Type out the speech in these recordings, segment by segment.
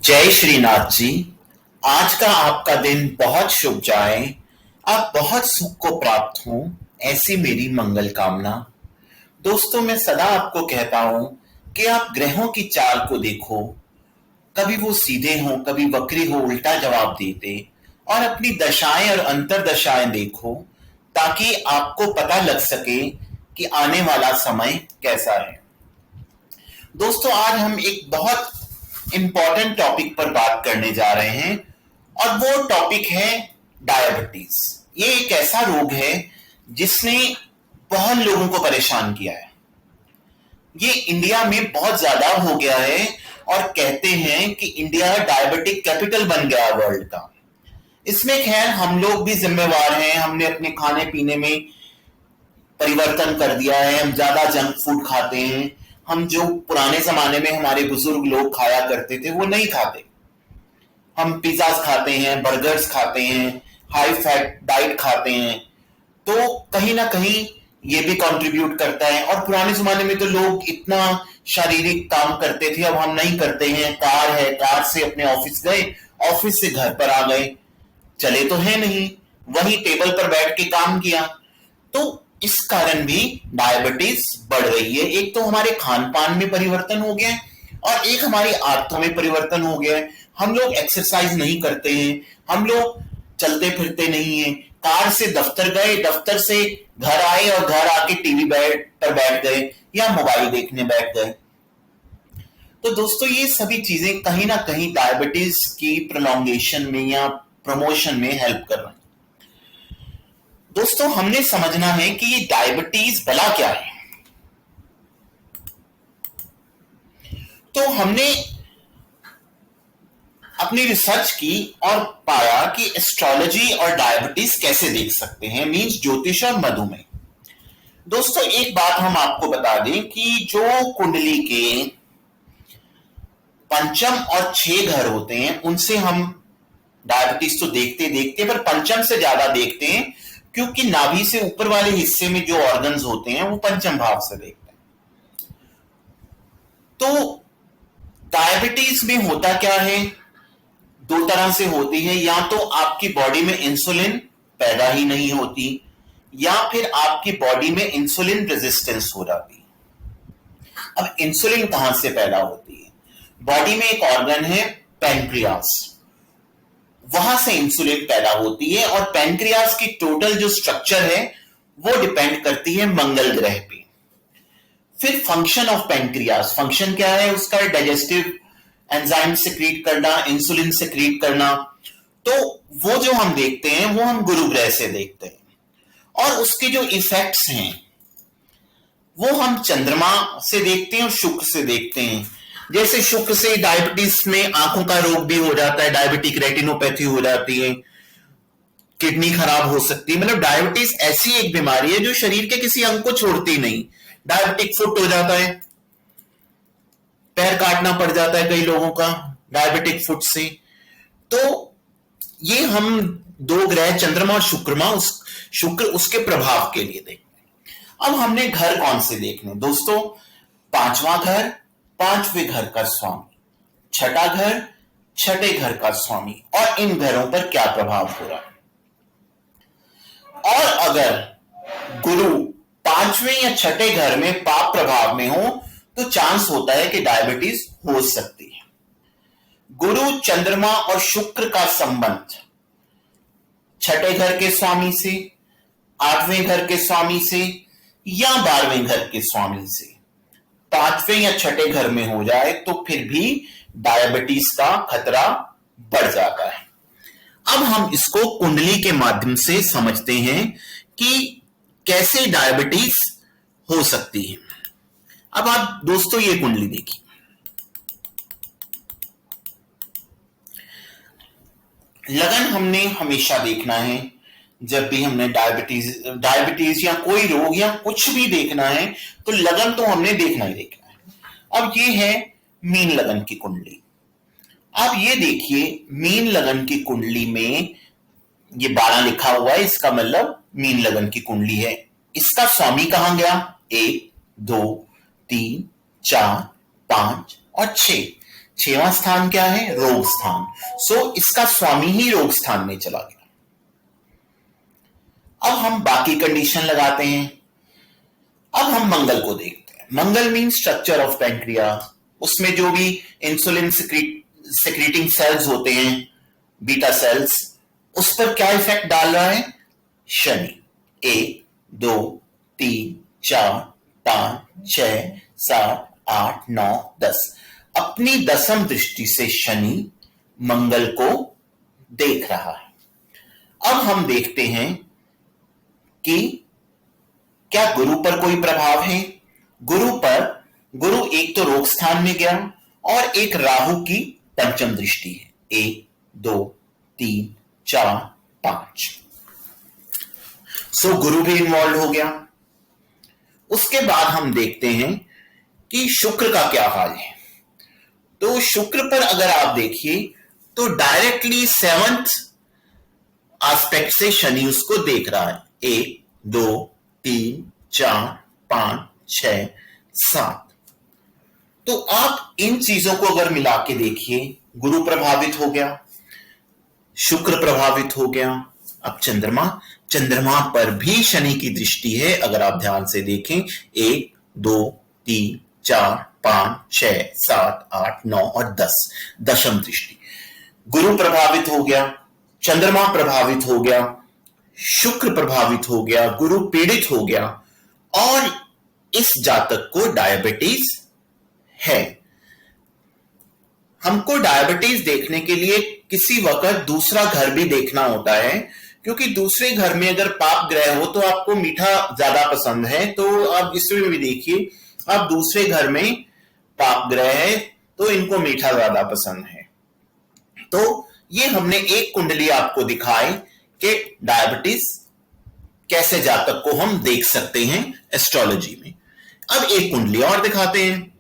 जय श्रीनाथ जी। आज का आपका दिन बहुत शुभ जाए। आप बहुत सुख को प्राप्त हो, ऐसी मेरी मंगल कामना। दोस्तों, मैं सदा आपको कहता हूं कि आप ग्रहों की चाल को देखो। कभी वो सीधे हों, कभी वक्री हो, उल्टा जवाब देते, और अपनी दशाएं और अंतर्दशाएं देखो, ताकि आपको पता लग सके कि आने वाला समय कैसा है। दोस्तों, आज हम एक बहुत इंपॉर्टेंट टॉपिक पर बात करने जा रहे हैं, और वो टॉपिक है डायबिटीज। ये एक ऐसा रोग है जिसने बहुत लोगों को परेशान किया है। ये इंडिया में बहुत ज्यादा हो गया है, और कहते हैं कि इंडिया डायबिटिक कैपिटल बन गया है वर्ल्ड का। इसमें खैर हम लोग भी जिम्मेवार हैं। हमने अपने खाने पीने में परिवर्तन कर दिया है। हम ज्यादा जंक फूड खाते हैं। हम जो पुराने जमाने में हमारे बुजुर्ग लोग खाया करते थे वो नहीं खाते। हम पिज्जाज खाते हैं, बर्गर्स खाते हैं, हाई फैट डाइट खाते हैं। तो कहीं ना कहीं ये भी कंट्रीब्यूट करता है। और पुराने जमाने में तो लोग इतना शारीरिक काम करते थे, अब हम नहीं करते हैं। कार है, कार से अपने ऑफिस गए, ऑफिस से घर पर आ गए, चले तो है नहीं, वही टेबल पर बैठ के काम किया। तो इस कारण भी डायबिटीज बढ़ रही है। एक तो हमारे खान पान में परिवर्तन हो गया है, और एक हमारी आदतों में परिवर्तन हो गया है। हम लोग एक्सरसाइज नहीं करते हैं, हम लोग चलते फिरते नहीं हैं। कार से दफ्तर गए, दफ्तर से घर आए, और घर आके टीवी पर बैठ गए या मोबाइल देखने बैठ गए। तो दोस्तों, ये सभी चीजें कहीं ना कहीं डायबिटीज की प्रोलॉन्गेशन में या प्रमोशन में हेल्प कर रहे हैं। दोस्तों, हमने समझना है कि ये डायबिटीज भला क्या है। तो हमने अपनी रिसर्च की और पाया कि एस्ट्रोलॉजी और डायबिटीज कैसे देख सकते हैं, मींस ज्योतिष और मधुमेह। दोस्तों, एक बात हम आपको बता दें कि जो कुंडली के पंचम और 6 घर होते हैं, उनसे हम डायबिटीज तो देखते देखते, पर पंचम से ज्यादा देखते हैं, क्योंकि नाभि से ऊपर वाले हिस्से में जो ऑर्गन्स होते हैं वो पंचम भाव से देखते हैं। तो डायबिटीज में होता क्या है, दो तरह से होती है। या तो आपकी बॉडी में इंसुलिन पैदा ही नहीं होती, या फिर आपकी बॉडी में इंसुलिन रेजिस्टेंस हो जाती है। अब इंसुलिन कहां से पैदा होती है? बॉडी में एक ऑर्गन है पैनक्रियास, वहां से इंसुलिन पैदा होती है। और पैनक्रियास की टोटल जो स्ट्रक्चर है वो डिपेंड करती है मंगल ग्रह पे। फिर फंक्शन ऑफ पैनक्रियास, फंक्शन क्या है उसका? डाइजेस्टिव एंजाइम सिक्रीट करना, इंसुलिन सिक्रीट करना। तो वो जो हम देखते हैं वो हम गुरु ग्रह से देखते हैं, और उसके जो इफेक्ट्स हैं वो हम चंद्रमा से देखते हैं और शुक्र से देखते हैं। जैसे शुक्र से डायबिटीज में आंखों का रोग भी हो जाता है, डायबिटिक रेटिनोपैथी हो जाती है, किडनी खराब हो सकती है। मतलब डायबिटीज ऐसी एक बीमारी है जो शरीर के किसी अंग को छोड़ती नहीं। डायबिटिक फुट हो जाता है, पैर काटना पड़ जाता है कई लोगों का डायबिटिक फुट से। तो ये हम दो ग्रह चंद्रमा और शुक्र उसके प्रभाव के लिए देखते हैं। अब हमने घर कौन से देखने दोस्तों? पांचवा घर, पांचवें घर का स्वामी, छठा घर, छठे घर का स्वामी, और इन घरों पर क्या प्रभाव हो रहा है। और अगर गुरु पांचवें या छठे घर में पाप प्रभाव में हो तो चांस होता है कि डायबिटीज हो सकती है। गुरु, चंद्रमा और शुक्र का संबंध छठे घर के स्वामी से, आठवें घर के स्वामी से, या 12वें घर के स्वामी से पांचवें या छठे घर में हो जाए तो फिर भी डायबिटीज का खतरा बढ़ जाता है। अब हम इसको कुंडली के माध्यम से समझते हैं कि कैसे डायबिटीज हो सकती है। अब आप दोस्तों ये कुंडली देखिए। लगन हमने हमेशा देखना है। जब भी हमने डायबिटीज या कोई रोग या कुछ भी देखना है तो लगन तो हमने देखना ही देखना है। अब ये है मीन लगन की कुंडली। अब ये देखिए, मीन लगन की कुंडली में ये 12 लिखा हुआ है, इसका मतलब मीन लगन की कुंडली है। इसका स्वामी कहां गया? 1, 2, 3, 4, 5 और 6। 6वां स्थान क्या है? रोग स्थान। सो इसका स्वामी ही रोग स्थान में चला गया। अब हम बाकी कंडीशन लगाते हैं। अब हम मंगल को देखते हैं। मंगल मीन स्ट्रक्चर ऑफ पैंक्रियास, उसमें जो भी इंसुलिन सिक्रीटिंग सेल्स होते हैं, बीटा सेल्स, उस पर क्या इफेक्ट डाल रहा है? शनि। 1 2 3 4 5 6 7 8 9 10, अपनी दसम दृष्टि से शनि मंगल को देख रहा है। अब हम देखते हैं कि क्या गुरु पर कोई प्रभाव है? गुरु एक तो रोग स्थान में गया और एक राहु की पंचम दृष्टि है। 1 2 3 4 5, सो गुरु भी इन्वॉल्व हो गया। उसके बाद हम देखते हैं कि शुक्र का क्या हाल है। तो शुक्र पर अगर आप देखिए तो डायरेक्टली 7th एस्पेक्ट से शनि उसको देख रहा है। 1 2 3 4 5 6 7। तो आप इन चीजों को अगर मिला के देखिए, गुरु प्रभावित हो गया, शुक्र प्रभावित हो गया। अब चंद्रमा पर भी शनि की दृष्टि है। अगर आप ध्यान से देखें, 1 2 3 4 5 6 7 8 9 और 10, दशम दृष्टि। गुरु प्रभावित हो गया, चंद्रमा प्रभावित हो गया, शुक्र प्रभावित हो गया, गुरु पीड़ित हो गया और इस जातक को डायबिटीज है। हमको डायबिटीज देखने के लिए किसी वक्त दूसरा घर भी देखना होता है, क्योंकि दूसरे घर में अगर पाप ग्रह हो तो आपको मीठा ज्यादा पसंद है। तो आप इसमें भी देखिए, आप दूसरे घर में पाप ग्रह है तो इनको मीठा ज्यादा पसंद है। तो ये हमने एक कुंडली आपको दिखाई कि डायबिटीज कैसे जातक को हम देख सकते हैं एस्ट्रोलॉजी में। अब एक कुंडली और दिखाते हैं।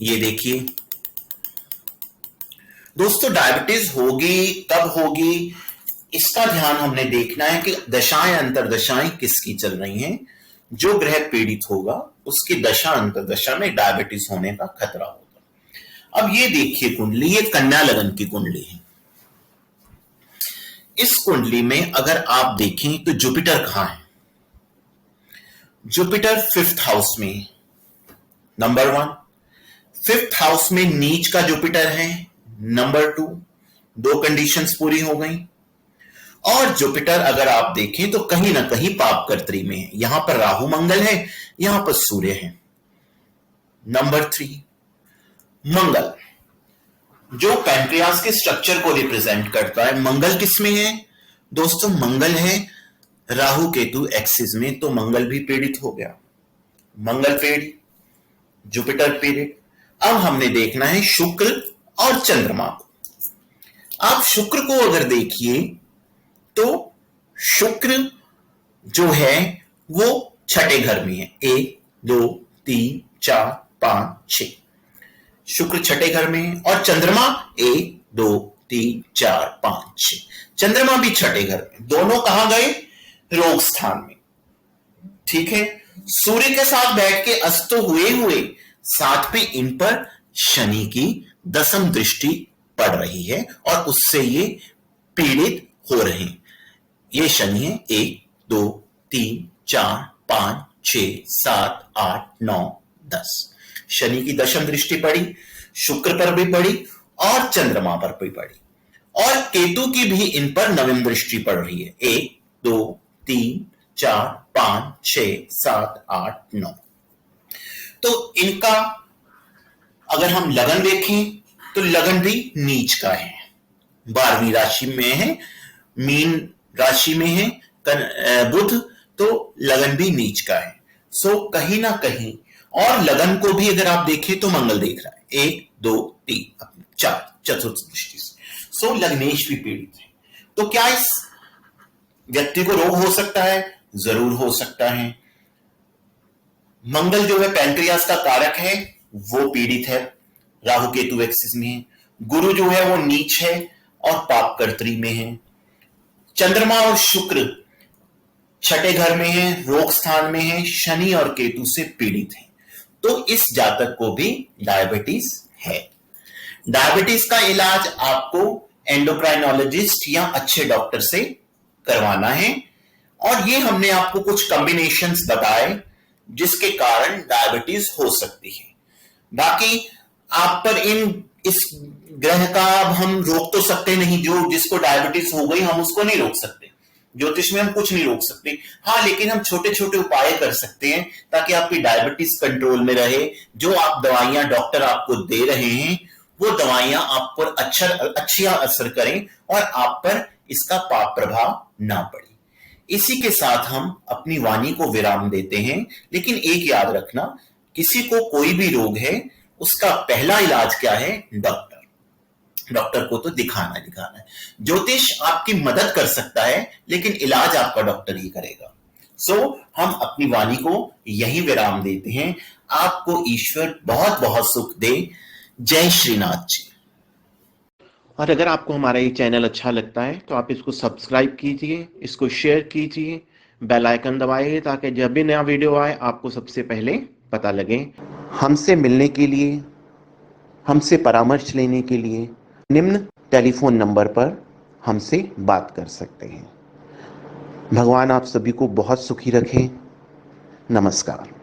ये देखिए दोस्तों, डायबिटीज होगी कब होगी, इसका ध्यान हमने देखना है कि दशाएं अंतरदशाएं किसकी चल रही हैं। जो ग्रह पीड़ित होगा उसकी दशा अंतरदशा में डायबिटीज होने का खतरा होगा। अब ये देखिए कुंडली, ये कन्या लगन की कुंडली है। इस कुंडली में अगर आप देखें तो जुपिटर कहां है? जुपिटर 5th हाउस में, नंबर 1। 5th हाउस में नीच का जुपिटर है, नंबर 2। दो कंडीशंस पूरी हो गई। और जुपिटर अगर आप देखें तो कहीं ना कहीं पापकर्त्री में है। यहां पर राहु मंगल है, यहां पर सूर्य है। नंबर 3, मंगल जो पैंक्रियास के स्ट्रक्चर को रिप्रेजेंट करता है। मंगल किस में है दोस्तों? मंगल है राहु केतु एक्सिस में, तो मंगल भी पीड़ित हो गया। मंगल पीड़ित, जुपिटर पीड़ित। अब हमने देखना है शुक्र और चंद्रमा को। आप शुक्र को अगर देखिए तो शुक्र जो है वो छठे घर में है। 1 2 3 4 5 6, शुक्र छठे घर में है। और चंद्रमा 1 2 3 4 5 6, चंद्रमा भी छठे घर में। दोनों कहां गए? रोग स्थान में। ठीक है, सूर्य के साथ बैठ के अस्त हुए साथ में इन पर शनि की दसम दृष्टि पड़ रही है और उससे ये पीड़ित हो रहे हैं। ये शनि है 1 2 3 4 5 6 7 8 9 10। शनि की दशम दृष्टि पड़ी, शुक्र पर भी पड़ी और चंद्रमा पर भी पड़ी। और केतु की भी इन पर नवम दृष्टि पड़ रही है। 1 2 3 4 5 6 7 8 9। तो इनका अगर हम लगन देखें तो लगन भी नीच का है, 12वीं राशि में है, मीन राशि में है बुध, तो लगन भी नीच का है। सो कहीं ना कहीं, और लगन को भी अगर आप देखें तो मंगल देख रहा है 1 2 3 4, चतुर्थ दृष्टि से। सो लग्नेश भी पीड़ित है। तो क्या इस व्यक्ति को रोग हो सकता है? जरूर हो सकता है। मंगल जो है पैंक्रियास का कारक है, वो पीड़ित है, राहु केतु एक्सिस में है। गुरु जो है वो नीच है और पापकर्त्री में है। चंद्रमा और शुक्र छठे घर में है, रोग स्थान में है, शनि और केतु से पीड़ित है। तो इस जातक को भी डायबिटीज है। डायबिटीज का इलाज आपको एंडोक्राइनोलॉजिस्ट या अच्छे डॉक्टर से करवाना है, और ये हमने आपको कुछ कॉम्बिनेशंस बताए जिसके कारण डायबिटीज हो सकती है। बाकी आप पर इस ग्रह का अब हम रोक तो सकते नहीं, जो जिसको डायबिटीज हो गई हम उसको नहीं रोक सकते, ज्योतिष में हम कुछ नहीं रोक सकते। हाँ, लेकिन हम छोटे छोटे उपाय कर सकते हैं ताकि आपकी डायबिटीज कंट्रोल में रहे। जो आप दवाइयां डॉक्टर आपको दे रहे हैं वो दवाइयां आप पर अच्छा असर करें और आप पर इसका पाप प्रभाव ना पड़े। इसी के साथ हम अपनी वाणी को विराम देते हैं। लेकिन एक याद रखना, किसी को कोई भी रोग है उसका पहला इलाज क्या है? डॉक्टर को तो दिखाना है। ज्योतिष आपकी मदद कर सकता है लेकिन इलाज आपका डॉक्टर ही करेगा। हम अपनी वाणी को यही विराम देते हैं। आपको ईश्वर बहुत बहुत सुख दे। जय श्रीनाथ जी। और अगर आपको हमारा ये चैनल अच्छा लगता है तो आप इसको सब्सक्राइब कीजिए, इसको शेयर कीजिए, बेल आइकन दबाइए ताकि जब भी नया वीडियो आए आपको सबसे पहले पता लगे। हमसे मिलने के लिए, हमसे परामर्श लेने के लिए निम्न टेलीफोन नंबर पर हमसे बात कर सकते हैं। भगवान आप सभी को बहुत सुखी रखें। नमस्कार।